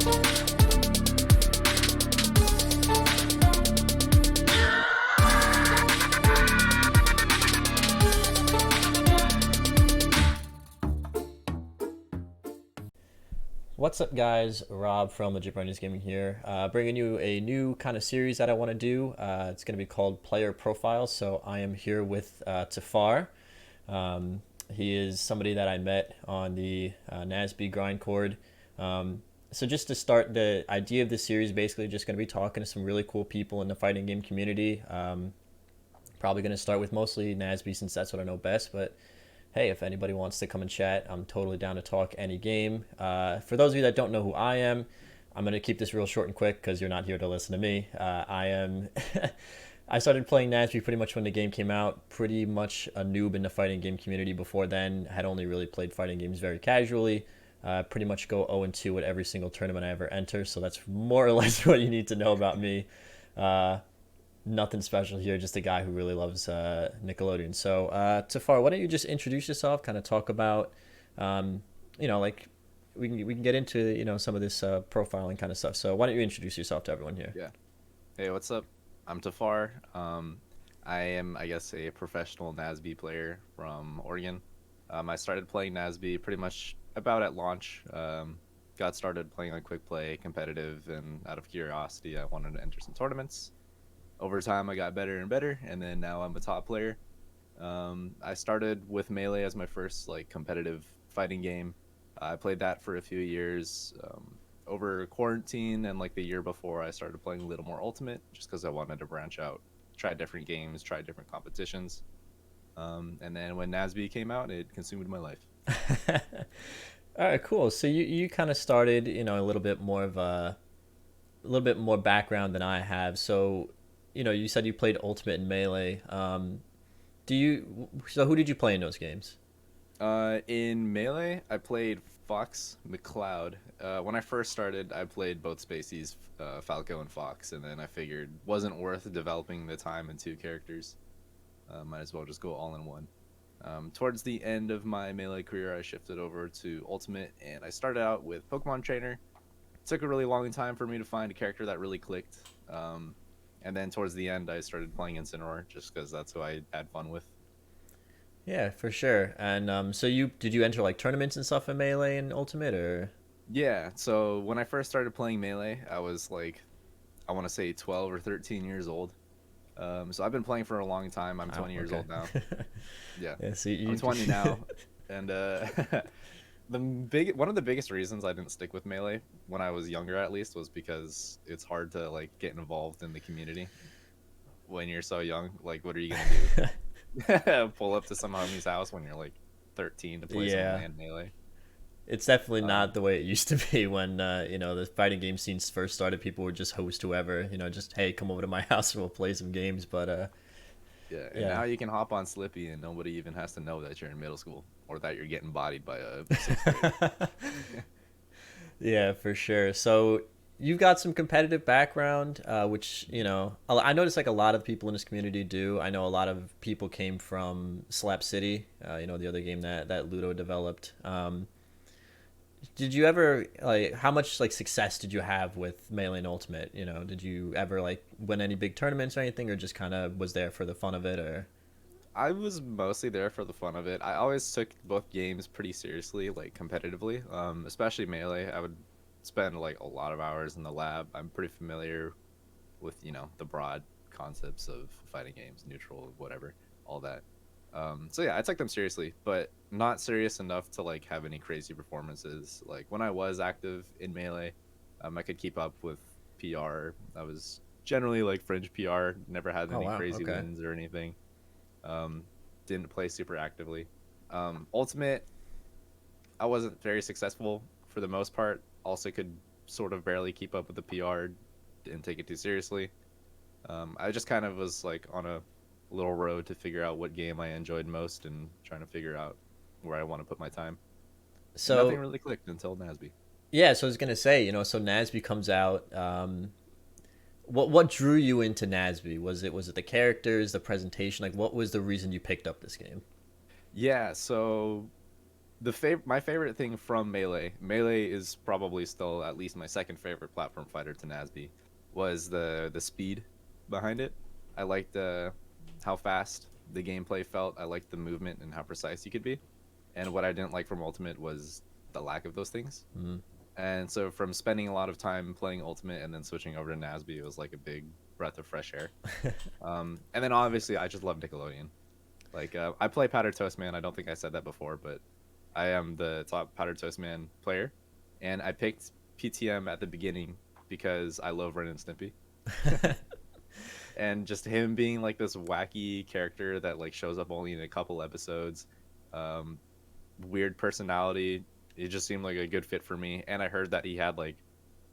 What's up, guys? Rob from Legit Brandon's Gaming here, bringing you a new kind of series that I want to do. It's going to be called Player Profiles. So I am here with Tafaar. He is somebody that I met on the NASB Grindcord. So just to start, the idea of this series basically just going to be talking to some really cool people in the fighting game community. Probably going to start with mostly NASB since that's what I know best, but hey, if anybody wants to come and chat, I'm totally down to talk any game. For those of you that don't know who I am, I'm going to keep this real short and quick because you're not here to listen to me. I started playing NASB pretty much when the game came out, pretty much a noob in the fighting game community before then. Had only really played fighting games very casually. Pretty much go 0-2 at every single tournament I ever enter, so that's more or less what you need to know about me. Nothing special here, just a guy who really loves Nickelodeon. So, Tafaar, why don't you just introduce yourself, kind of talk about, like we can get into, some of this profiling kind of stuff. So why don't you introduce yourself to everyone here? Yeah. Hey, what's up? I'm Tafaar. I am, I guess, a professional NASB player from Oregon. I started playing NASB pretty much about at launch. Got started playing on quick play, competitive, and out of curiosity, I wanted to enter some tournaments. Over time, I got better and better, and then now I'm a top player. I started with Melee as my first competitive fighting game. I played that for a few years. Over quarantine and the year before, I started playing a little more Ultimate just because I wanted to branch out, try different games, try different competitions. And then when NASB came out, it consumed my life. All right, cool. So you kind of started, a little bit more of a little bit more background than I have. So you said you played Ultimate and Melee. So who did you play in those games? In Melee, I played Fox McCloud. When I first started, I played both Spaceys, Falco and Fox, and then I figured wasn't worth developing the time in two characters. Might as well just go all in one. Towards the end of my Melee career, I shifted over to Ultimate, and I started out with Pokemon Trainer. It took a really long time for me to find a character that really clicked. And then towards the end, I started playing Incineroar just because that's who I had fun with. Yeah, for sure. And so did you enter tournaments and stuff in Melee and Ultimate, or? Yeah, so when I first started playing Melee, I was I want to say 12 or 13 years old. So I've been playing for a long time. I'm 20 years old now. Yeah, Yeah. So I'm 20 now, and one of the biggest reasons I didn't stick with Melee when I was younger, at least, was because it's hard to get involved in the community when you're so young. What are you gonna do? Pull up to some homie's house when you're 13 to play some land Melee? It's definitely not the way it used to be when the fighting game scenes first started. People would just host whoever, just hey, come over to my house and we'll play some games. But yeah, and now you can hop on Slippy and nobody even has to know that you're in middle school or that you're getting bodied by a sixth grader. Yeah, for sure. So you've got some competitive background, which I noticed a lot of people in this community do. I know a lot of people came from Slap City, the other game that Ludo developed. Did you ever how much success did you have with Melee and Ultimate? Did you ever win any big tournaments or anything, or just kind of was there for the fun of it, or? I was mostly there for the fun of it. I always took both games pretty seriously, competitively. Especially Melee. I would spend a lot of hours in the lab. I'm pretty familiar with the broad concepts of fighting games, neutral, whatever, all that. So yeah, I took them seriously, but not serious enough to have any crazy performances. When I was active in Melee, I could keep up with PR. I was generally fringe PR. Never had any crazy wins or anything. Didn't play super actively. Ultimate, I wasn't very successful for the most part. Also could sort of barely keep up with the PR. Didn't take it too seriously. I just kind of was on a little road to figure out what game I enjoyed most and trying to figure out where I want to put my time. So nothing really clicked until NASB. Yeah, so I was gonna say, so NASB comes out. What drew you into NASB? Was it the characters, the presentation? What was the reason you picked up this game? Yeah, so My favorite thing from Melee is probably still at least my second favorite platform fighter to NASB, was the speed behind it. I liked how fast the gameplay felt. I liked the movement and how precise you could be. And what I didn't like from Ultimate was the lack of those things. Mm. And so from spending a lot of time playing Ultimate and then switching over to NASB, it was like a big breath of fresh air. And then obviously I just love Nickelodeon. Like I play Powder Toast Man. I don't think I said that before, but I am the top Powder Toast Man player, and I picked PTM at the beginning because I love Ren and Stimpy, and just him being like this wacky character that like shows up only in a couple episodes, um, weird personality. It just seemed like a good fit for me, and I heard that he had like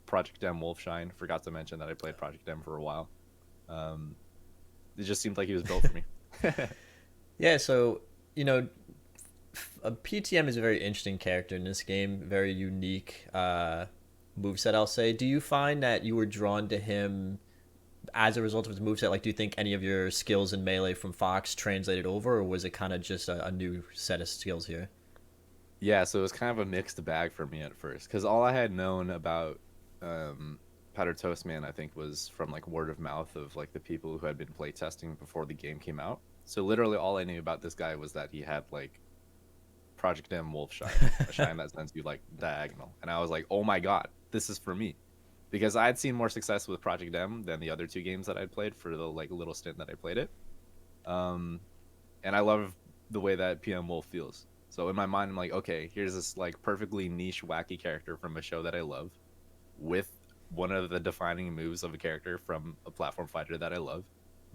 Project M Wolfshine. Forgot to mention that I played Project M for a while. Um, it just seemed like he was built for me. Yeah, so PTM is a very interesting character in this game, very unique moveset, I'll say. Do you find that you were drawn to him as a result of his moveset? Like, do you think any of your skills in Melee from Fox translated over, or was it kind of just a new set of skills here? Yeah, so it was kind of a mixed bag for me at first, because all I had known about Powder Toast Man, I think, was from like word of mouth of like the people who had been playtesting before the game came out. So literally all I knew about this guy was that he had like Project M Wolf Shine, a shine that sends you like diagonal. And I was like, oh my god, this is for me. Because I had seen more success with Project M than the other two games that I'd played for the like little stint that I played it. Um, and I love the way that PM Wolf feels. So in my mind, I'm like, okay, here's this like perfectly niche, wacky character from a show that I love, with one of the defining moves of a character from a platform fighter that I love.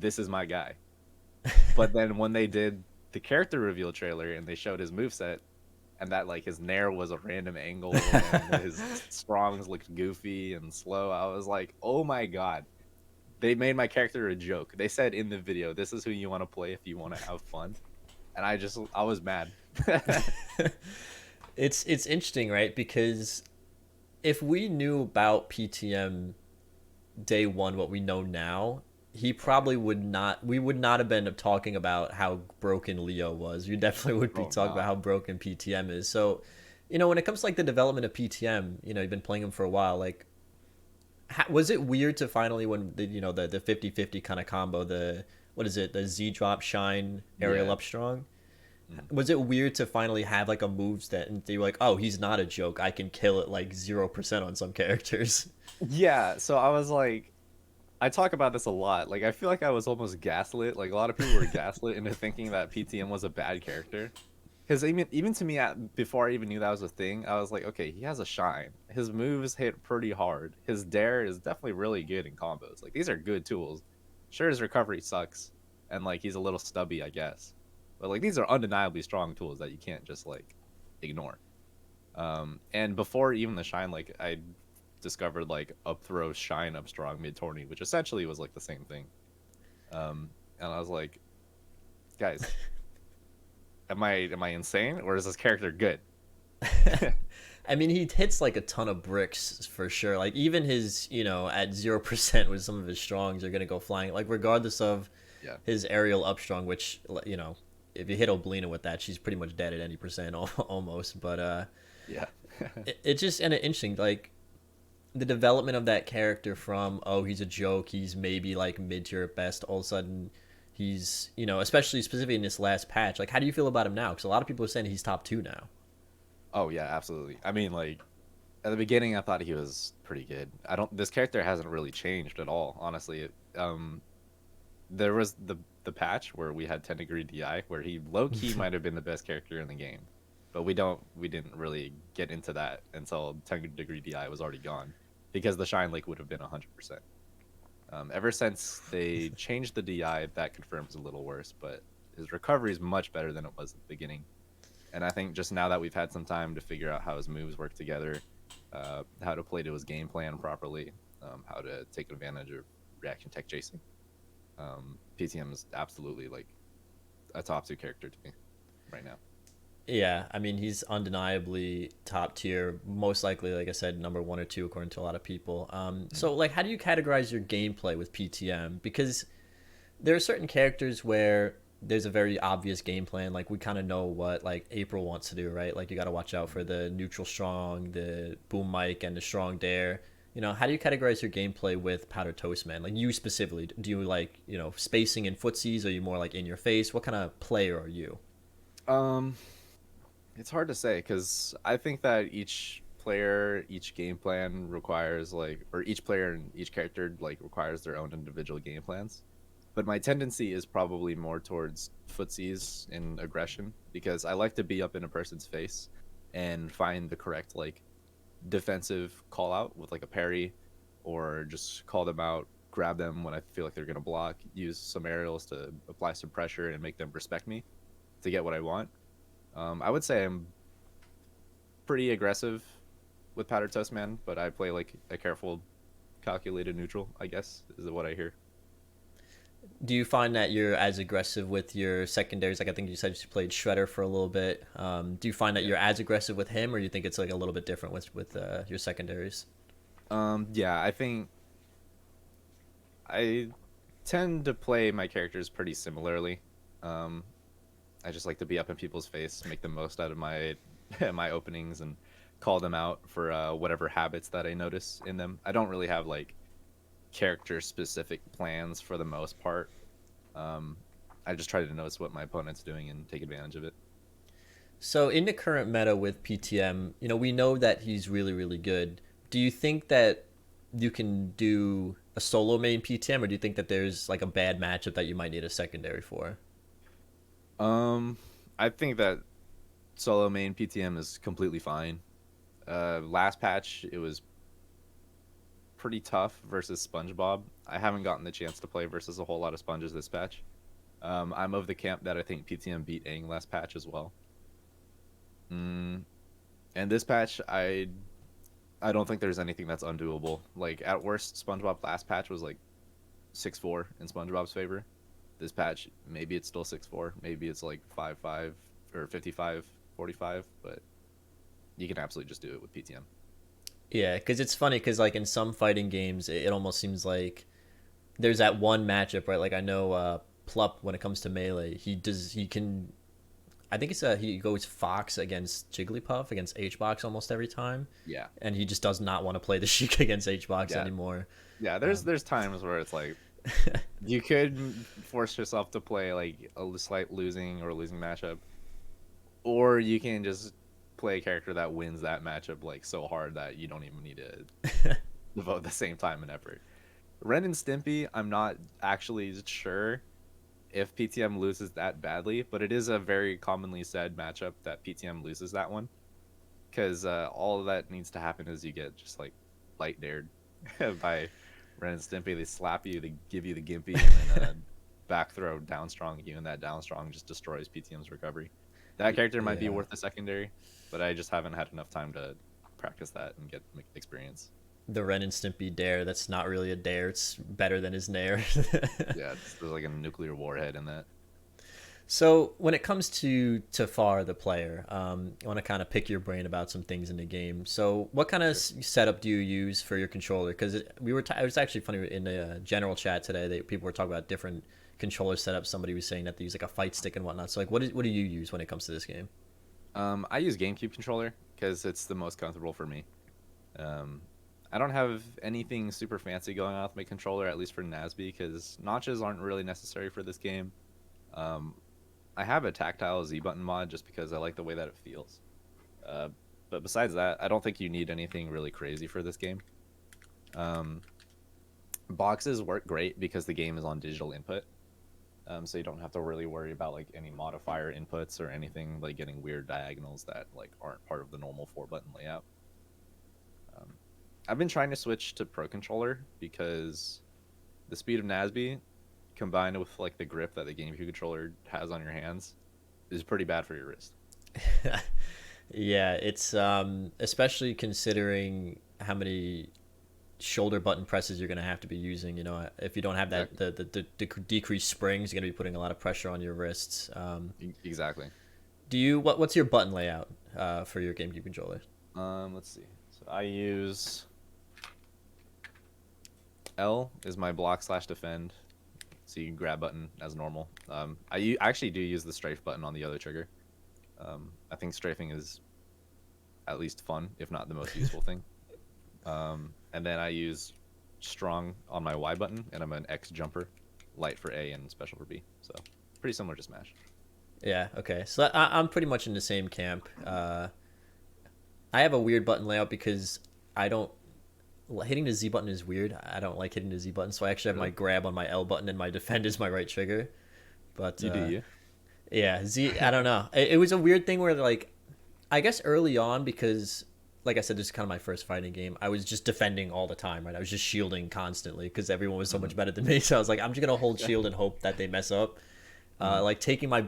This is my guy. But then when they did the character reveal trailer and they showed his moveset, and that like his nair was a random angle and his strongs looked goofy and slow, I was like, oh my god. They made my character a joke. They said in the video, this is who you want to play if you want to have fun. And I was mad. It's interesting, right? Because if we knew about PTM day one what we know now, he probably would not we would not have been talking about how broken Leo was. You definitely would be Oh talking no. about how broken PTM is. So, when it comes to like the development of PTM, you've been playing him for a while, like was it weird to finally, when the 50-50 kind of combo, the what is it, the Z drop shine aerial Yeah. up strong, Mm. was it weird to finally have like a moves that and they were like, oh, he's not a joke, I can kill it like 0% on some characters? Yeah, so I was like, I talk about this a lot. Like, I feel like I was almost gaslit. Like, a lot of people were gaslit into thinking that PTM was a bad character. Because even to me, before I even knew that was a thing, I was like, okay, he has a shine. His moves hit pretty hard. His dare is definitely really good in combos. Like, these are good tools. Sure, his recovery sucks, and like he's a little stubby, I guess. But like these are undeniably strong tools that you can't just like ignore. And before even the shine, like I discovered like up throw shine up strong mid tourney, which essentially was like the same thing. And I was like, guys, am I insane, or is this character good? I mean, he hits like a ton of bricks for sure. Like even his, at 0% with some of his strongs are gonna go flying. Like regardless of Yeah, his aerial up strong, which if you hit Oblina with that, she's pretty much dead at any percent almost. But yeah, it's just kind of interesting, like the development of that character from, oh, he's a joke, he's maybe like mid tier at best, all of a sudden he's, especially specifically in this last patch. Like, how do you feel about him now? Because a lot of people are saying he's top 2 now. oh yeah, absolutely. I mean, like at the beginning, I thought he was pretty good. I don't. This character hasn't really changed at all, honestly. There was the patch where we had 10-degree DI, where he low key might have been the best character in the game, but we didn't really get into that until 10-degree DI was already gone, because the shine lake would have been 100%. Ever since they changed the DI, that confirms a little worse, but his recovery is much better than it was at the beginning. And I think just now that we've had some time to figure out how his moves work together, how to play to his game plan properly, how to take advantage of reaction tech chasing, PTM is absolutely like a top 2 character to me right now. Yeah, I mean, he's undeniably top tier, most likely, like I said, number 1 or 2 according to a lot of people. So like, how do you categorize your gameplay with PTM? Because there are certain characters where there's a very obvious game plan. Like we kind of know what like April wants to do, right? Like you got to watch out for the neutral strong, the boom mic, and the strong dare. How do you categorize your gameplay with Powder Toast Man? Like you specifically, do you like spacing in footsies? Are you more like in your face? What kind of player are you? Um, it's hard to say because I think that each player, each game plan requires or each player and each character requires their own individual game plans. But my tendency is probably more towards footsies and aggression because I like to be up in a person's face and find the correct defensive call out with a parry, or just call them out, grab them when I feel like they're gonna block, use some aerials to apply some pressure and make them respect me to get what I want. I would say I'm pretty aggressive with Powder Toast Man, but I play like a careful, calculated neutral, I guess, is what I hear. Do you find that you're as aggressive with your secondaries? Like I think you said you played Shredder for a little bit. Do you find that Yeah. you're as aggressive with him, or do you think it's like a little bit different with your secondaries? Yeah, I think I tend to play my characters pretty similarly. Um, I just like to be up in people's face, make the most out of my my openings, and call them out for whatever habits that I notice in them. I don't really have character specific plans for the most part. Um, I just try to notice what my opponent's doing and take advantage of it. So in the current meta with PTM, we know that he's really, really good. Do you think that you can do a solo main PTM, or do you think that there's like a bad matchup that you might need a secondary for? Um, I think that solo main PTM is completely fine. Last patch it was pretty tough versus SpongeBob. I haven't gotten the chance to play versus a whole lot of sponges this patch. I'm of the camp that I think PTM beat Aang last patch as well. Mm, and this patch, I don't think there's anything that's undoable. Like at worst, SpongeBob last patch was 6-4 in SpongeBob's favor. This patch, maybe it's still 6-4, maybe it's 5-5 or 55-45, but you can absolutely just do it with PTM. Yeah, because it's funny because like in some fighting games, it almost seems like there's that one matchup, right? Like I know Plup when it comes to melee, he can. I think he goes Fox against Jigglypuff against HBox almost every time, Yeah, and he just does not want to play the Sheik against HBox yeah, anymore. yeah. There's Um, there's times where it's you could force yourself to play a slight losing matchup, or you can just play a character that wins that matchup so hard that you don't even need to devote the same time and effort. Ren and Stimpy, I'm not actually sure if PTM loses that badly, but it is a very commonly said matchup that PTM loses that one because all that needs to happen is you get just light dared by Ren and Stimpy. They slap you, they give you the Gimpy, and then back throw down strong you, and that down strong just destroys PTM's recovery. That character might be yeah, worth a secondary, but I just haven't had enough time to practice that and get experience. the Ren and Stimpy dare. That's not really a dare. It's better than his nair. Yeah, there's a nuclear warhead in that. So when it comes to Tafar, the player, I want to kind of pick your brain about some things in the game. So what kind of Sure. setup do you use for your controller? Because we were it was actually funny in the general chat today that people were talking about different controller setups. Somebody was saying that they use like a fight stick and whatnot. So like, what do you use when it comes to this game? I use GameCube controller because it's the most comfortable for me. Um, I don't have anything super fancy going on with my controller, at least for NASB, because notches aren't really necessary for this game. Um, I have a tactile Z button mod just because I like the way that it feels. Uh, but besides that, I don't think you need anything really crazy for this game. Um, Boxes work great because the game is on digital input, so you don't have to really worry about any modifier inputs or anything getting weird diagonals that aren't part of the normal 4-button layout. Um, I've been trying to switch to Pro Controller because the speed of NASB combined with the grip that the GameCube controller has on your hands is pretty bad for your wrist. Yeah, it's especially considering how many shoulder button presses you're going to have to be using. If you don't have that Exactly. the decreased springs, you're going to be putting a lot of pressure on your wrists. Exactly. Do you what's your button layout for your GameCube controller? Let's see. So I use L is my block slash defend. so you can grab button as normal. I actually do use the strafe button on the other trigger. I think strafing is at least fun, if not the most useful thing. And then I use strong on my Y button, and I'm an X jumper, light for A and special for B. So pretty similar to Smash. Yeah. Okay. So I'm pretty much in the same camp. I have a weird button layout because I don't hitting the Z button is weird. I don't like hitting the Z button, so I actually have my Really? grab on my L button and my defend is my right trigger. But You do you? yeah, Z. I don't know. It was a weird thing where like I guess early on because like I said, this is kind of my first fighting game. I was just defending all the time, right? I was just shielding constantly because everyone was so much better than me. So I was like, I'm just gonna hold shield and hope that they mess up. Like taking my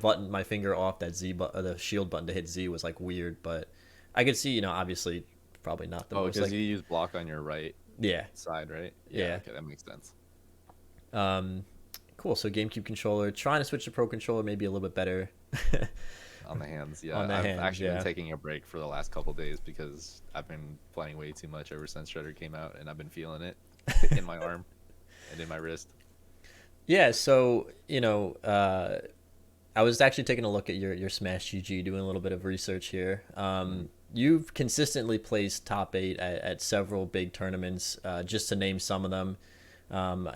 finger off that Z button, the shield button to hit Z was like weird, but I could see, obviously probably not the Oh, most because like you use block on your right yeah, side, right? Yeah. yeah. Okay, that makes sense. Um, cool. So GameCube controller, trying to switch to Pro controller, maybe a little bit better. On the hands, yeah. On the I've hands, actually been yeah. taking a break for the last couple days because I've been playing way too much ever since Shredder came out, and I've been feeling it in my arm and in my wrist. Yeah. So I was actually taking a look at your Smash GG, doing a little bit of research here. Mm. You've consistently placed top eight at several big tournaments. Just to name some of them,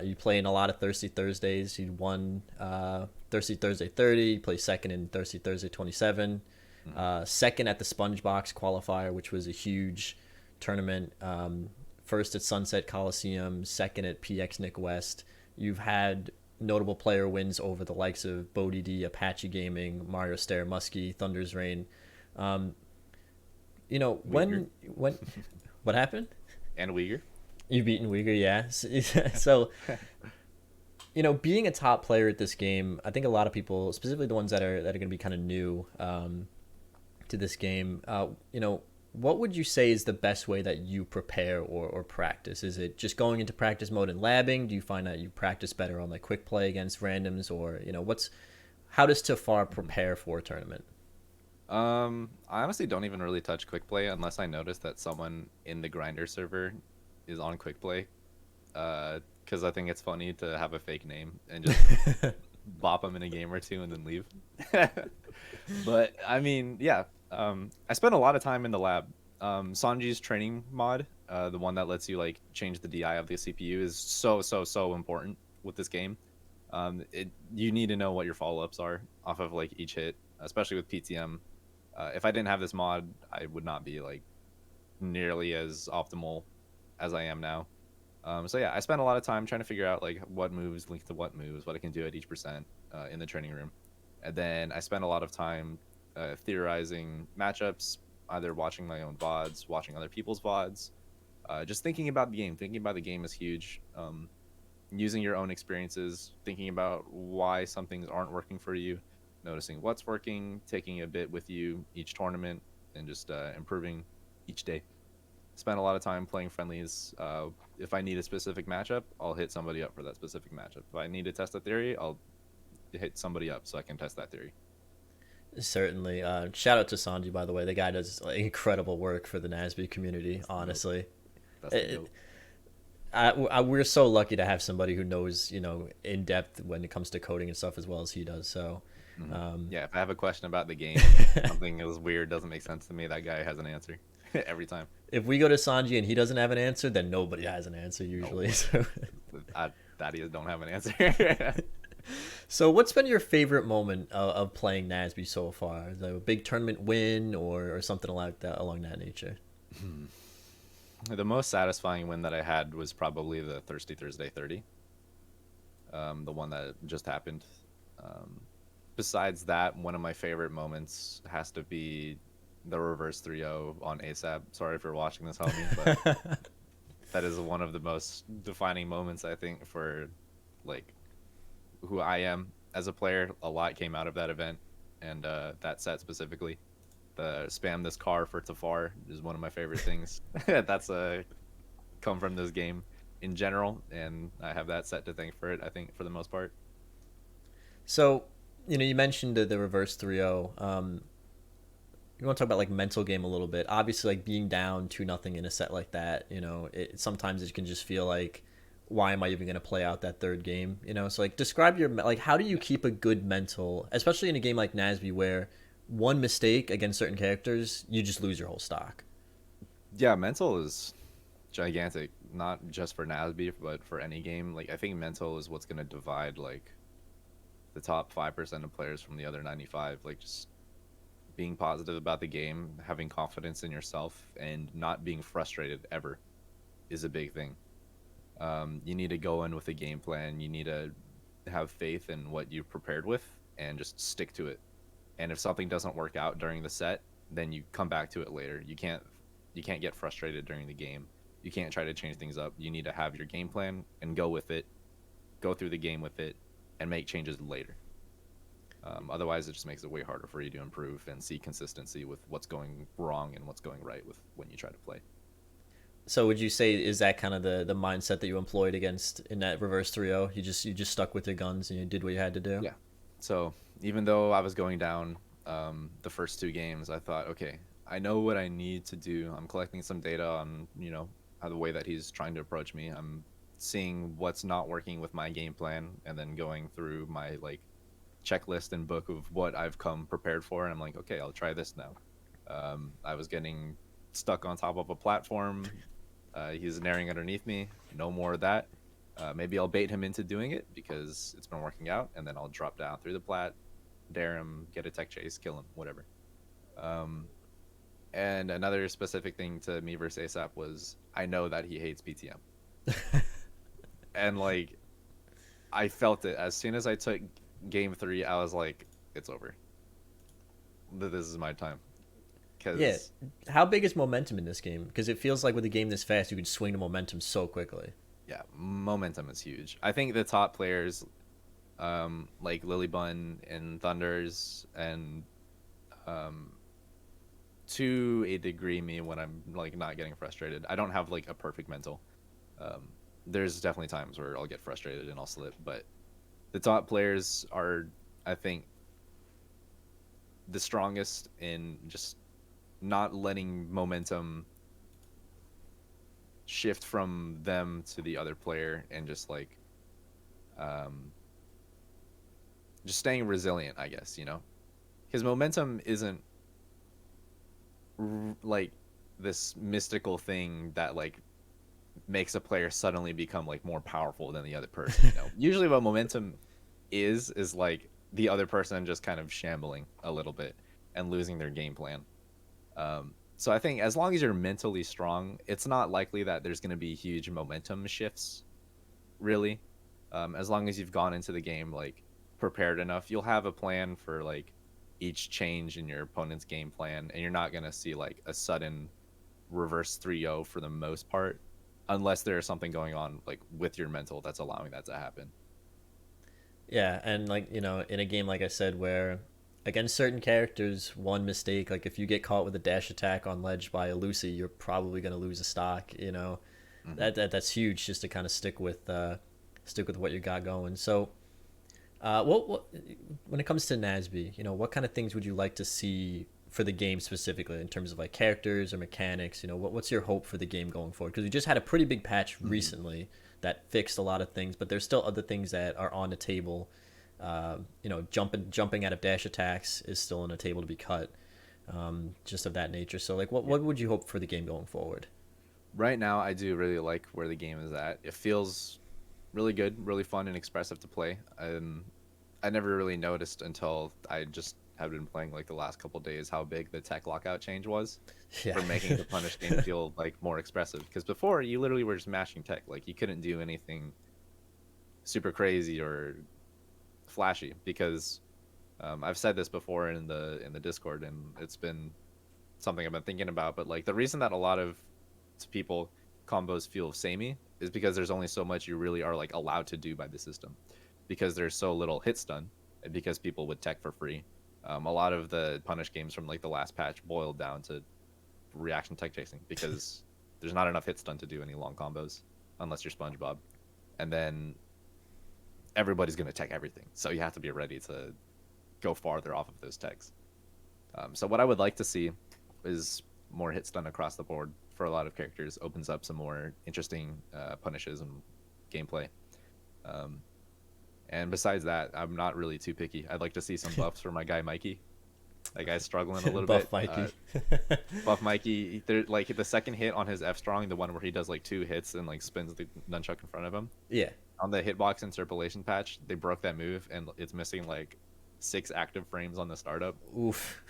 you play in a lot of Thirsty Thursdays. You won Thirsty Thursday 30. You play second in Thirsty Thursday 27. Second at the Spongebox qualifier, which was a huge tournament. First at Sunset Coliseum. Second at PX Nick West. You've had notable player wins over the likes of Bodie D, Apache Gaming, Mario Stair, Muskie, Thunder's Reign. Um, Uyghur. when what happened? And Uyghur. You've beaten Uyghur, yeah. So, being a top player at this game, I think a lot of people, specifically the ones that are going to be kind of new to this game, what would you say is the best way that you prepare or practice? Is it just going into practice mode and labbing? Do you find that you practice better on like quick play against randoms, or how does Tafar prepare for a tournament? I honestly don't even really touch quick play unless I notice that someone in the grinder server is on quick play. Because I think it's funny to have a fake name and just bop them in a game or two and then leave. But I mean, yeah. I spent a lot of time in the lab. Sanji's training mod, the one that lets you like change the DI of the CPU, is so important with this game. You need to know what your follow ups are off of like each hit, especially with PTM. If I didn't have this mod, I would not be like nearly as optimal as I am now. So yeah, I spent a lot of time trying to figure out like what moves link to what moves, what I can do at each percent in the training room, and then I spent a lot of time theorizing matchups, either watching my own VODs, watching other people's VODs, just thinking about the game. Thinking about the game is huge. Using your own experiences, thinking about why some things aren't working for you, noticing what's working, taking a bit with you each tournament, and just improving each day. Spend a lot of time playing friendlies. If I need a specific matchup, I'll hit somebody up for that specific matchup. If I need to test a theory, I'll hit somebody up so I can test that theory. Certainly. Shout out to Sanji, by the way. The guy does incredible work for the NASB community, That's the dope. honestly. That's the dope. We're so lucky to have somebody who knows, in depth when it comes to coding and stuff as well as he does. So, Yeah, if I have a question about the game, something is weird, doesn't make sense to me, that guy has an answer every time. if we go to Sanji and he doesn't have an answer, then nobody has an answer usually. So, That is don't have an answer. so what's been your favorite moment of playing NASB so far? Is that a big tournament win or something like that along that nature? The most satisfying win that I had was probably the Thirsty Thursday 30, the one that just happened. Besides that, one of my favorite moments has to be the reverse 3-0 on ASAP. Sorry if you're watching this, homie, but that is one of the most defining moments, I think, for like who I am as a player. A lot came out of that event and that set specifically. The spam this car for Tafar is one of my favorite things. That's come from this game in general, and I have that set to thank for it, I think, for the most part. So, you mentioned the reverse 3-0. You want to talk about like mental game a little bit. Obviously, like being down 2-0 in a set like that, sometimes it can just feel like why am I even going to play out that third game? So like describe your like how do you keep a good mental, especially in a game like NASB where one mistake against certain characters, you just lose your whole stock. Yeah, mental is gigantic, not just for NASB, but for any game. Like I think mental is what's gonna divide like the top 5% of players from the other 95. Like just being positive about the game, having confidence in yourself, and not being frustrated ever is a big thing. You need to go in with a game plan. You need to have faith in what you prepared with and just stick to it. And if something doesn't work out during the set, then you come back to it later. You can't get frustrated during the game. You can't try to change things up. You need to have your game plan and go with it, go through the game with it, and make changes later. Otherwise, it just makes it way harder for you to improve and see consistency with what's going wrong and what's going right with when you try to play. So would you say is that kind of the mindset that you employed against in that reverse 3-0? You just stuck with your guns and you did what you had to do? Yeah. So even though I was going down the first two games, I thought, okay, I know what I need to do. I'm collecting some data on, how the way that he's trying to approach me. I'm seeing what's not working with my game plan and then going through my like checklist and book of what I've come prepared for. And I'm like, okay, I'll try this now. I was getting stuck on top of a platform. He's naring underneath me. No more of that. Maybe I'll bait him into doing it because it's been working out, and then I'll drop down through the plat, dare him, get a tech chase, kill him, whatever. And another specific thing to me versus ASAP was I know that he hates BTM. And like I felt it as soon as I took game 3. I was like, it's over. This is my time. Yeah. Because How big is momentum in this game? Because it feels like with a game this fast, you can swing the momentum so quickly. yeah, momentum is huge. I think the top players, like Lilybun and Thunders, and um, to a degree, me when I'm like not getting frustrated. I don't have like a perfect mental. Um, there's definitely times where I'll get frustrated and I'll slip, but the top players are, I think, the strongest in just not letting momentum shift from them to the other player and just like um just staying resilient, I guess, because momentum isn't like this mystical thing that like makes a player suddenly become like more powerful than the other person. Usually what momentum is like the other person just kind of shambling a little bit and losing their game plan. So I think as long as you're mentally strong, it's not likely that there's going to be huge momentum shifts, really. As long as you've gone into the game like prepared enough, you'll have a plan for like each change in your opponent's game plan, and you're not going to see like a sudden reverse 3-0 for the most part, unless there's something going on like with your mental that's allowing that to happen. Yeah, and like, in a game like I said where against certain characters, one mistake, like if you get caught with a dash attack on ledge by a Lucy, you're probably going to lose a stock. Hmm. That's huge just to kind of stick with what you got going. So, what when it comes to NASB, what kind of things would you like to see for the game specifically in terms of like characters or mechanics? What's your hope for the game going forward? Because we just had a pretty big patch Hmm. recently that fixed a lot of things, but there's still other things that are on the table. Jumping out of dash attacks is still on the table to be cut, just of that nature. So, like, what Yeah. what would you hope for the game going forward? Right now, I do really like where the game is at. It feels really good, really fun and expressive to play. I never really noticed until I just have been playing like the last couple days how big the tech lockout change was Yeah. for making the punish game feel like more expressive. Because before you literally were just mashing tech, like you couldn't do anything super crazy or flashy. Because I've said this before in the Discord, and it's been something I've been thinking about. But like the reason that a lot of people combos feel samey is because there's only so much you really are like allowed to do by the system, because there's so little hit stun, and because people would tech for free. A lot of the punish games from like the last patch boiled down to reaction tech chasing because there's not enough hit stun to do any long combos unless you're SpongeBob, and then everybody's gonna tech everything, so you have to be ready to go farther off of those techs. So what I would like to see is more hit stun across the board for a lot of characters. Opens up some more interesting punishes and gameplay. Um, and besides that, I'm not really too picky. I'd like to see some buffs for my guy Mikey. That guy's struggling a little Buff bit. Mikey. Buff Mikey, there like the second hit on his F strong, the one where he does like 2 hits and like spins the nunchuck in front of him. Yeah. On the hitbox interpolation patch, they broke that move and it's missing like 6 active frames on the startup. Oof.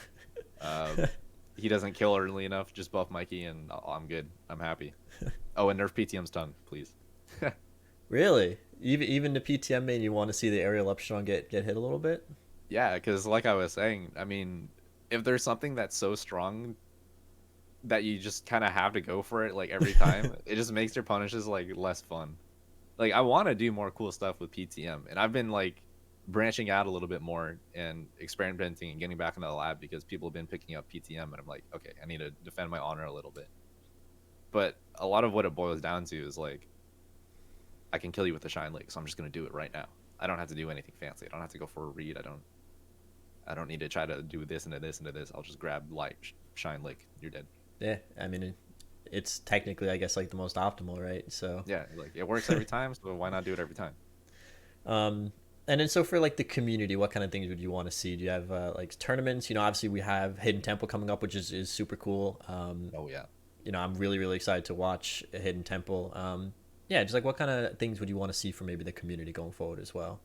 Um, he doesn't kill early enough. Just buff Mikey and I'm good. I'm happy. Oh, and nerf PTM's tongue, please. Really? Even the PTM main, you want to see the aerial up strong get hit a little bit? Yeah, because like I was saying, I mean, if there's something that's so strong that you just kind of have to go for it like every time, it just makes your punishes like less fun. Like I want to do more cool stuff with PTM, and I've been like branching out a little bit more and experimenting and getting back into the lab because people have been picking up PTM, and I'm like, okay, I need to defend my honor a little bit. But a lot of what it boils down to is like, I can kill you with a Shine Lake, so I'm just gonna do it right now. I don't have to do anything fancy. I don't have to go for a read. I don't need to try to do this into this into this. I'll just grab light, Shine Lake. You're dead. Yeah, I mean, it's technically, I guess, like the most optimal, right? So Yeah, like it works every time, so why not do it every time? um, and then so for like the community, what kind of things would you want to see? Do you have like tournaments? You know, obviously we have Hidden Temple coming up, which is super cool. Oh yeah. You know, I'm really excited to watch a Hidden Temple. Yeah, just like what kind of things would you want to see from maybe the community going forward as well?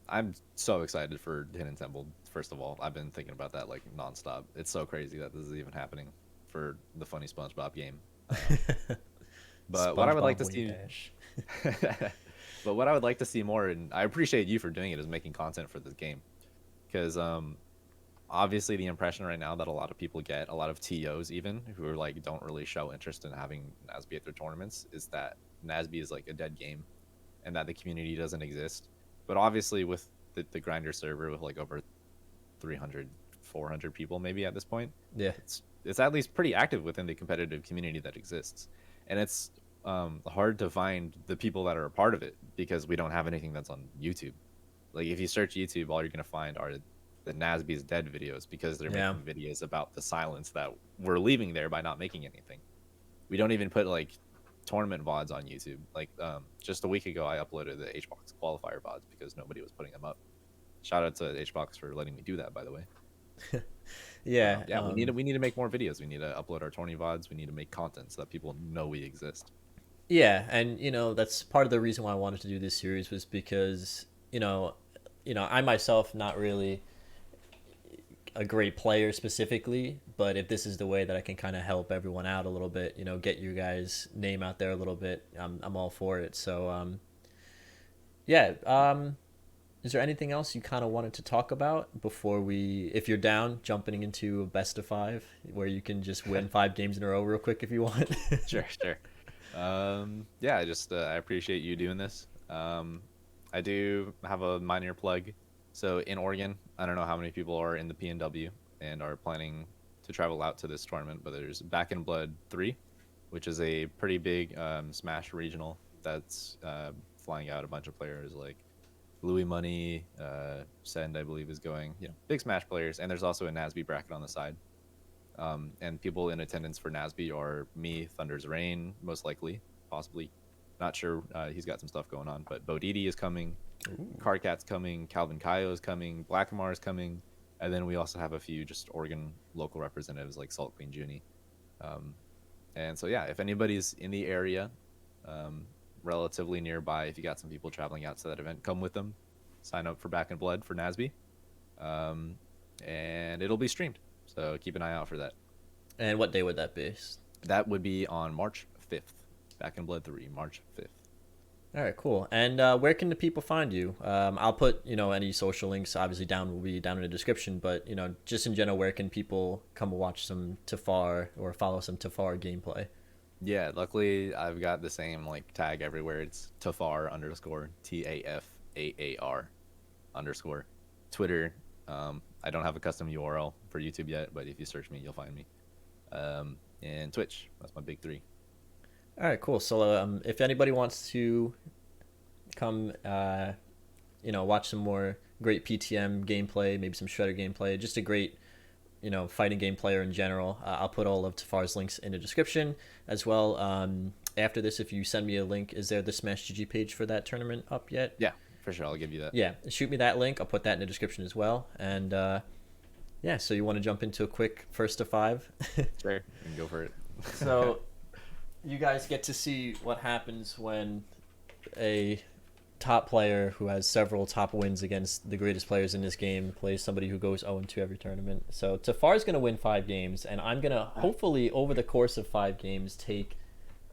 I'm so excited for Hidden Temple. First of all, I've been thinking about that like nonstop. It's so crazy that this is even happening for the funny SpongeBob game. But what I would like to SpongeBob see, Dash. but what I would like to see more, and I appreciate you for doing it, is making content for this game, because obviously the impression right now that a lot of people get, a lot of TOs even who are like don't really show interest in having NASB at their tournaments, is that NASB is like a dead game, and that the community doesn't exist. But obviously with the grinder server with like over 300, 400 people maybe at this point, Yeah. it's at least pretty active within the competitive community that exists, and it's hard to find the people that are a part of it because we don't have anything that's on YouTube. Like if you search YouTube, all you're gonna find are the NASB's dead videos because they're Yeah. making videos about the silence that we're leaving there by not making anything. We don't even put like tournament VODs on YouTube. Like just a week ago, I uploaded the HBox qualifier VODs because nobody was putting them up. Shout out to HBox for letting me do that, by the way. Yeah. Yeah, we need to make more videos. We need to upload our tourney VODs. We need to make content so that people know we exist. Yeah, and you know that's part of the reason why I wanted to do this series was because I myself not really a great player specifically, but if this is the way that I can kind of help everyone out a little bit, you know, get your guys' name out there a little bit, I'm all for it. So yeah, is there anything else you kind of wanted to talk about before we, if you're down, jumping into a best of 5 where you can just win 5 games in a row real quick if you want? Sure. Yeah, I appreciate you doing this. I do have a minor plug. So in Oregon, I don't know how many people are in the PNW and are planning to travel out to this tournament, but there's Back in Blood 3, which is a pretty big Smash regional that's flying out a bunch of players like Louis Money, Send, I believe, is going. You know, big Smash players, and there's also a NASB bracket on the side. And people in attendance for NASB are me, Thunder's Rain, most likely, possibly. Not sure. He's got some stuff going on, but Bodidi is coming. Cardcat's coming. Calvin Kaio is coming. Blackamar is coming. And then we also have a few just Oregon local representatives like Salt Queen Junie. And so, yeah, if anybody's in the area, relatively nearby, if you got some people traveling out to that event, come with them. Sign up for Back in Blood for NASB. And it'll be streamed. So keep an eye out for that. And what day would that be? That would be on March 5th. Back in Blood 3, March 5th. All right, cool. And where can the people find you? I'll put, any social links obviously will be down in the description, but, just in general, where can people come watch some Tafaar or follow some Tafaar gameplay? Yeah, luckily I've got the same like tag everywhere. It's Tafaar _ TAFAAR _ Twitter. I don't have a custom URL for YouTube yet, but if you search me, you'll find me. And Twitch. That's my big 3. All right, cool. So if anybody wants to come, watch some more great PTM gameplay, maybe some Shredder gameplay, just a great, fighting game player in general, I'll put all of Tafaar's links in the description as well. after this, if you send me a link, is there the Smash GG page for that tournament up yet? Yeah, for sure. I'll give you that. Yeah, shoot me that link. I'll put that in the description as well. And yeah, so you want to jump into a quick first to five? Sure, you can go for it. So you guys get to see what happens when a top player who has several top wins against the greatest players in this game plays somebody who goes 0-2 every tournament. So Tafar's going to win 5 games, and I'm going to hopefully, over the course of 5 games, I'm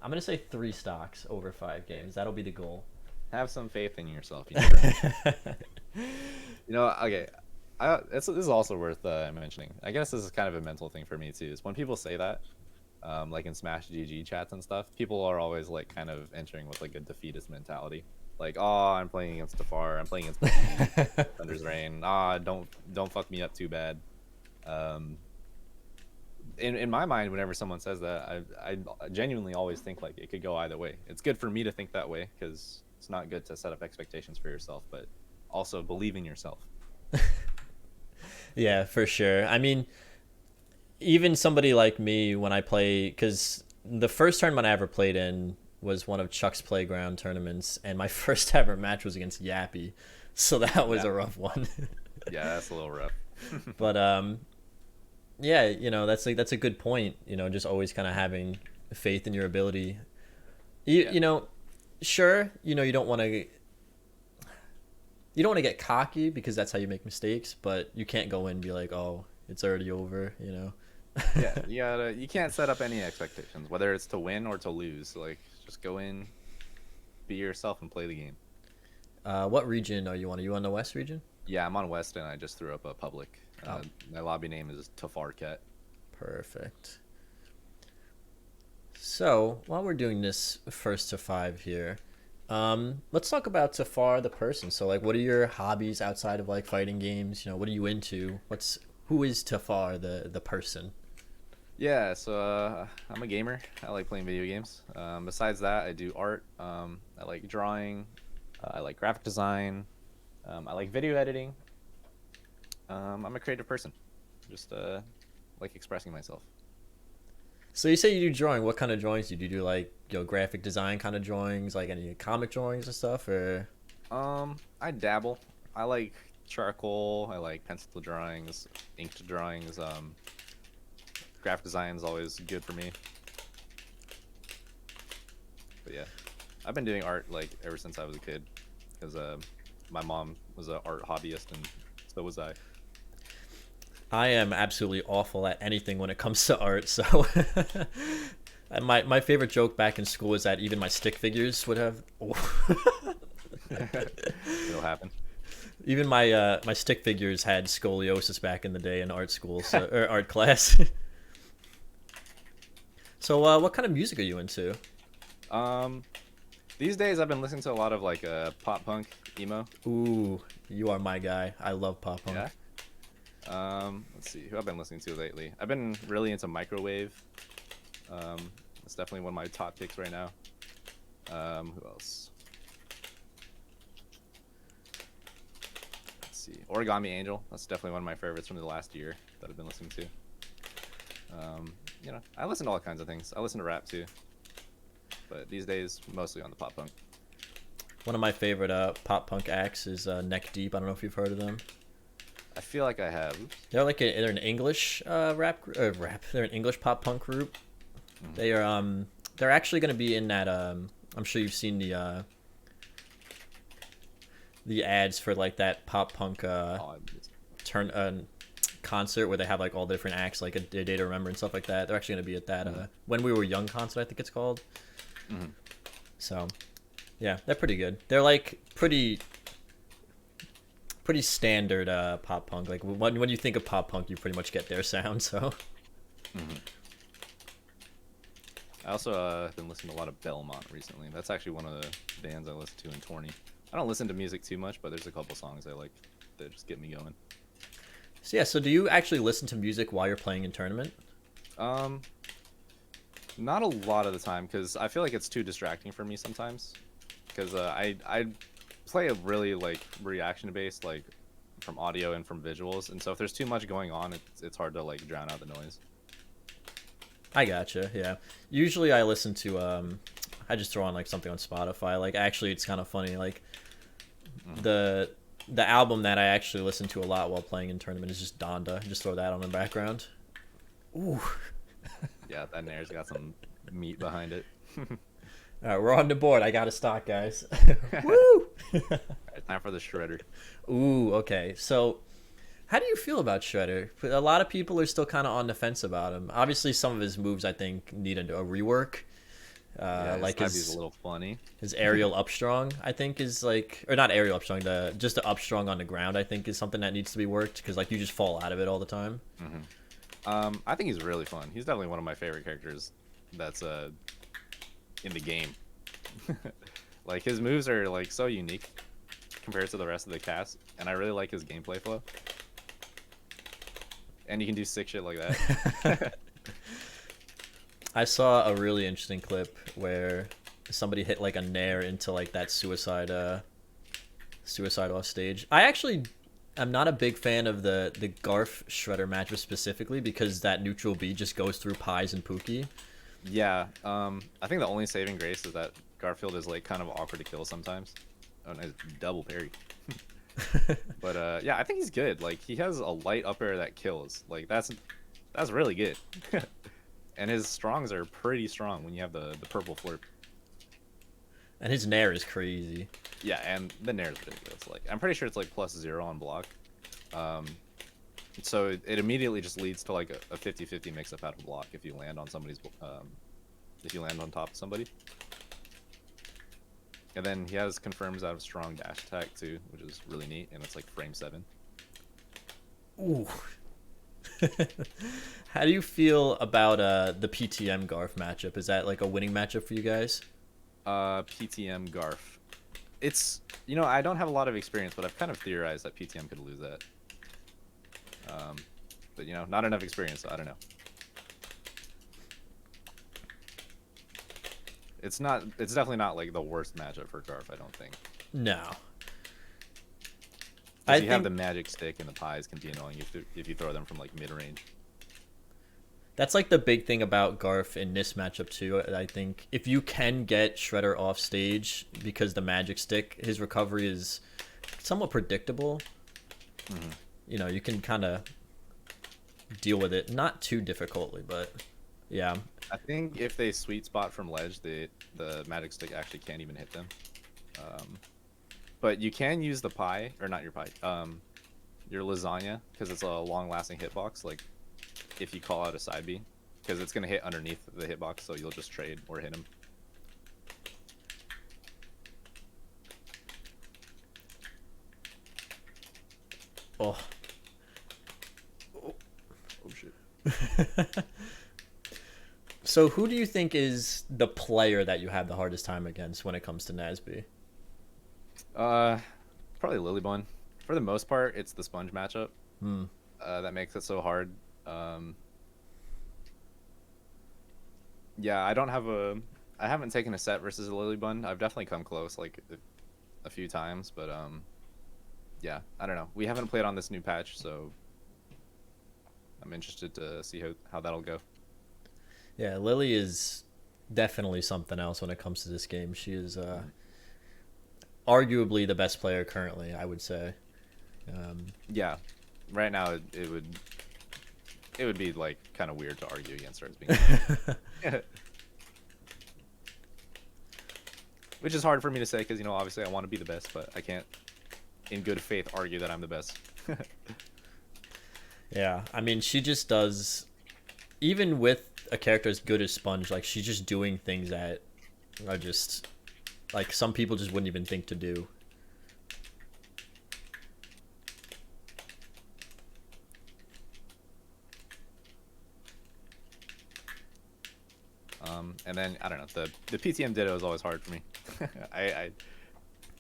going to say 3 stocks over 5 games. That'll be the goal. Have some faith in yourself. Okay. This is also worth mentioning. I guess this is kind of a mental thing for me too. Is when people say that, like in Smash GG chats and stuff, people are always like kind of entering with like a defeatist mentality. Like, oh, I'm playing against Tafaar. I'm playing against Thunder's Rain. Don't fuck me up too bad. In my mind, whenever someone says that, I genuinely always think like it could go either way. It's good for me to think that way because it's not good to set up expectations for yourself, but also believe in yourself. Yeah, for sure. I mean, even somebody like me, when I play, because the first tournament I ever played in was one of Chuck's Playground tournaments, and my first ever match was against Yappy, so that was a rough one. Yeah, that's a little rough. But yeah, that's a good point. Just always kind of having faith in your ability. Sure, you don't want to. You don't want to get cocky because that's how you make mistakes, but you can't go in and be like, oh, it's already over, Yeah, you can't set up any expectations, whether it's to win or to lose. Like, just go in, be yourself, and play the game. What region are you on? Are you on the West region? Yeah, I'm on West, and I just threw up a public. My lobby name is Tafaar Cat. Perfect. So, while we're doing this first to 5 here, let's talk about Tafaar the person. So, like, what are your hobbies outside of like fighting games? What are you into? Who is Tafaar the person? Yeah, so I'm a gamer. I like playing video games. Besides that, I do art. I like drawing. I like graphic design. I like video editing. I'm a creative person. Just like expressing myself. So you say you do drawing. What kind of drawings do you do? Do like graphic design kind of drawings, like any comic drawings and stuff, or? I dabble. I like charcoal. I like pencil drawings, inked drawings. Graphic design is always good for me. But yeah, I've been doing art like ever since I was a kid, because my mom was an art hobbyist, and so was I. I am absolutely awful at anything when it comes to art. So my favorite joke back in school is that even my stick figures would have. It'll happen. Even my stick figures had scoliosis back in the day in art school, or art class. So what kind of music are you into? These days I've been listening to a lot of like pop punk, emo. Ooh, you are my guy. I love pop punk. Yeah. Let's see who I've been listening to lately. I've been really into microwave. It's definitely one of my top picks right now. Who else? Let's see, Origami Angel. That's definitely one of my favorites from the last year that I've been listening to. I listen to all kinds of things. I listen to rap too, but these days mostly on the pop punk. One of my favorite pop punk acts is Neck Deep. I don't know if you've heard of them. I feel like I have. Oops. They're an English rap. They're an English pop punk group. Mm-hmm. They're actually going to be in that. I'm sure you've seen the ads for like that pop punk concert where they have like all the different acts, like A Day to Remember and stuff like that. They're actually going to be at that When We Were Young concert, I think it's called. Mm-hmm. So, yeah, they're pretty good. They're like pretty standard pop punk. Like when you think of pop punk, you pretty much get their sound. So. Mm-hmm. I also have been listening to a lot of Belmont recently. That's actually one of the bands I listen to in Tourney. I don't listen to music too much, but there's a couple songs I like that just get me going. So yeah, so do you actually listen to music while you're playing in tournament? Not a lot of the time, because I feel like it's too distracting for me sometimes. Because I play a really like reaction based, like from audio and from visuals, and so if there's too much going on, it's hard to like drown out the noise. I gotcha. Yeah. Usually I listen to I just throw on like something on Spotify. Like actually, it's kind of funny. Like Mhm. the album that I actually listen to a lot while playing in tournament is just Donda. Just throw that on the background. Ooh. Yeah, that Nair's got some meat behind it. All right, we're on the board. I got a stock, guys. All Woo! right, time for the shredder. Ooh, okay. So, how do you feel about Shredder? A lot of people are still kind of on the fence about him. Obviously, some of his moves I think need a rework. Yeah, his Like Snively's a little funny. his aerial up strong, I think is like, or not aerial up strong. Just the up strong on the ground, I think is something that needs to be worked because like you just fall out of it all the time. I think he's really fun. He's definitely one of my favorite characters that's in the game. Like his moves are like so unique compared to the rest of the cast, and I really like his gameplay flow. And you can do sick shit like that. I saw a really interesting clip where somebody hit like a nair into like that suicide off stage. I actually am not a big fan of the Garf Shredder matchup specifically because that neutral B just goes through Pies and Pookie. Yeah, I think the only saving grace is that Garfield is like kind of awkward to kill sometimes. Oh, nice double parry. But yeah, I think he's good. Like he has a light up air that kills. Like that's really good. And his strongs are pretty strong when you have the purple flip. And his nair is crazy. Yeah, and the nair is ridiculous. Like I'm pretty sure it's like +0 on block. Um, so it immediately just leads to like a 50-50 mix up out of block if you land on somebody's if you land on top of somebody. And then he has confirms out of strong dash attack too, which is really neat, and it's like frame 7. Ooh. How do you feel about the PTM Garf matchup? Is that like a winning matchup for you guys? PTM Garf. It's, you know, I don't have a lot of experience, but I've kind of theorized that PTM could lose that. But you know, not enough experience, so I don't know. It's definitely not like the worst matchup for Garf, I don't think. No. Because you have the magic stick and the pies can be annoying if you throw them from like mid range. That's like the big thing about Garf in this matchup too. I think if you can get Shredder off stage because the magic stick, his recovery is somewhat predictable. Mm-hmm. You know, you can kind of deal with it, not too difficultly, but yeah. I think if they sweet spot from ledge, the magic stick actually can't even hit them. But you can use the pie, or not your pie, your lasagna, because it's a long-lasting hitbox. Like if you call out a side B, because it's gonna hit underneath the hitbox, so you'll just trade or hit him. Oh. Oh shit. So who do you think is the player that you have the hardest time against when it comes to NASB? Probably Lilybun. For the most part, it's the sponge matchup Hmm. that makes it so hard. Yeah, I haven't taken a set versus a Lilybun. I've definitely come close, like a few times, but yeah, I don't know. We haven't played on this new patch, so I'm interested to see how that'll go. Yeah, Lily is definitely something else when it comes to this game. She is arguably the best player currently, I would say. Yeah, right now it would be like kind of weird to argue against her as being which is hard for me to say because, you know, obviously I want to be the best, but I can't in good faith argue that I'm the best. Yeah, I mean, she just does, even with a character as good as Sponge, like she's just doing things that are just like some people just wouldn't even think to do. And then I don't know, the PTM Ditto is always hard for me.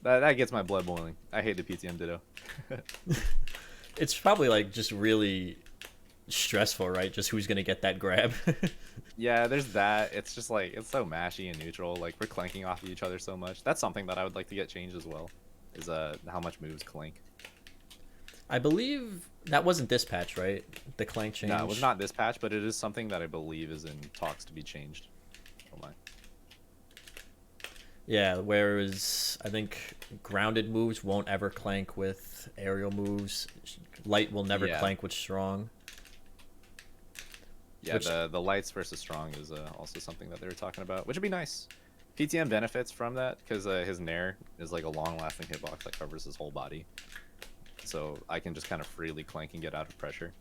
That gets my blood boiling. I hate the PTM Ditto. It's probably like just really stressful, right? Just who's gonna get that grab. Yeah, there's that. It's just like it's so mashy and neutral. Like we're clanking off of each other so much. That's something that I would like to get changed as well. Is how much moves clank. I believe that wasn't this patch, right? The clank change. No, it was not this patch, but it is something that I believe is in talks to be changed. Oh my. Yeah, whereas I think grounded moves won't ever clank with aerial moves. Light will never Yeah. clank with strong. Yeah, Which, the lights versus strong is also something that they were talking about, which would be nice. PTM benefits from that because his Nair is like a long-lasting hitbox that covers his whole body, so I can just kind of freely clank and get out of pressure.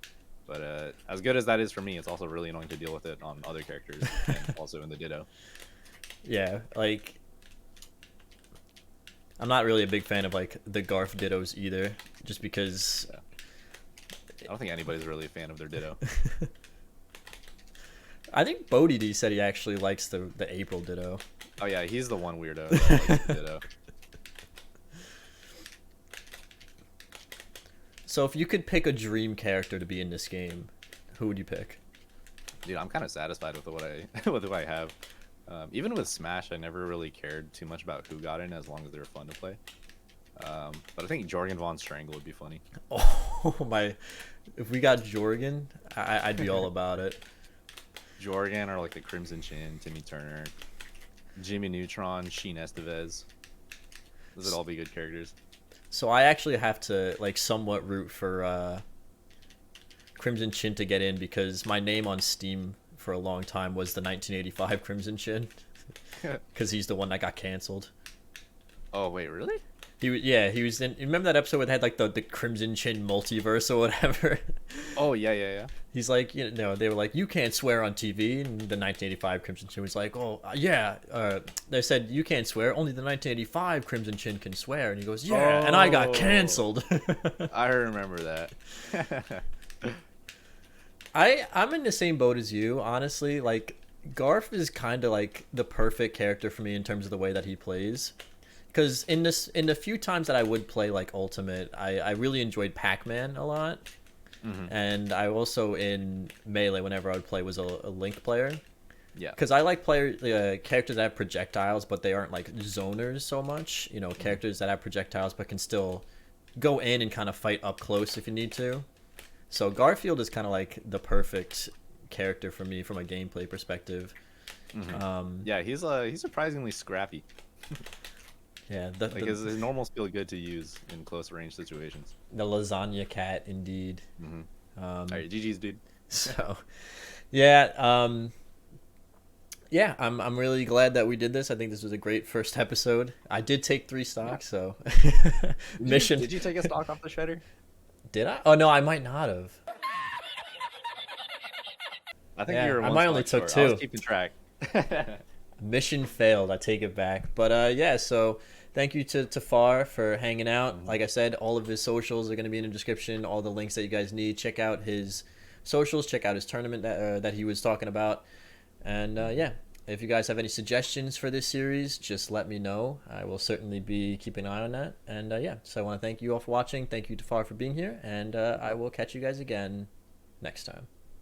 But as good as that is for me, it's also really annoying to deal with it on other characters and also in the Ditto. yeah, like I'm not really a big fan of like the Garf Dittos either, just because. Yeah. I don't think anybody's really a fan of their Ditto. I think Bodhi said he actually likes the April Ditto. Oh yeah, he's the one weirdo that likes the Ditto. So if you could pick a dream character to be in this game, who would you pick? Dude, I'm kind of satisfied with what I with who I have. Even with Smash, I never really cared too much about who got in as long as they were fun to play. But I think Jorgen Von Strangle would be funny. Oh my! If we got Jorgen, I'd be all about it. Jorgen or like the Crimson Chin, Timmy Turner, Jimmy Neutron, Sheen Estevez. Those would all be good characters. So I actually have to like somewhat root for Crimson Chin to get in because my name on Steam for a long time was the 1985 Crimson Chin because he's the one that got canceled. Oh wait, really? He was in. Remember that episode where they had like the Crimson Chin multiverse or whatever? Oh yeah. He's like, you know, they were like, you can't swear on TV, and the 1985 Crimson Chin was like, oh yeah. They said you can't swear, only the 1985 Crimson Chin can swear, and he goes, yeah, and I got canceled. I remember that. I'm in the same boat as you, honestly. Like Garf is kind of like the perfect character for me in terms of the way that he plays. Because in the few times that I would play like Ultimate, I really enjoyed Pac-Man a lot. Mm-hmm. And I also in Melee, whenever I would play, was a Link player. Yeah. Because I like characters that have projectiles, but they aren't like zoners so much. You know, characters that have projectiles but can still go in and kind of fight up close if you need to. So Garfield is kind of like the perfect character for me from a gameplay perspective. Mm-hmm. Yeah, he's surprisingly scrappy. Yeah, his normals feel good to use in close range situations. The lasagna cat, indeed. Mm-hmm. All right, GG's, dude. So, yeah, yeah, I'm really glad that we did this. I think this was a great first episode. I did take 3 stocks, so mission. Did you take a stock off the shredder? Did I? Oh no, I might not have. I think Yeah, you were. I might only took 2. I was keeping track. Mission failed. I take it back. But yeah, so thank you to Tafaar for hanging out. Like I said, all of his socials are going to be in the description. All the links that you guys need. Check out his socials. Check out his tournament that he was talking about. And yeah, if you guys have any suggestions for this series, just let me know. I will certainly be keeping an eye on that. And yeah, so I want to thank you all for watching. Thank you, Tafaar, for being here. And I will catch you guys again next time.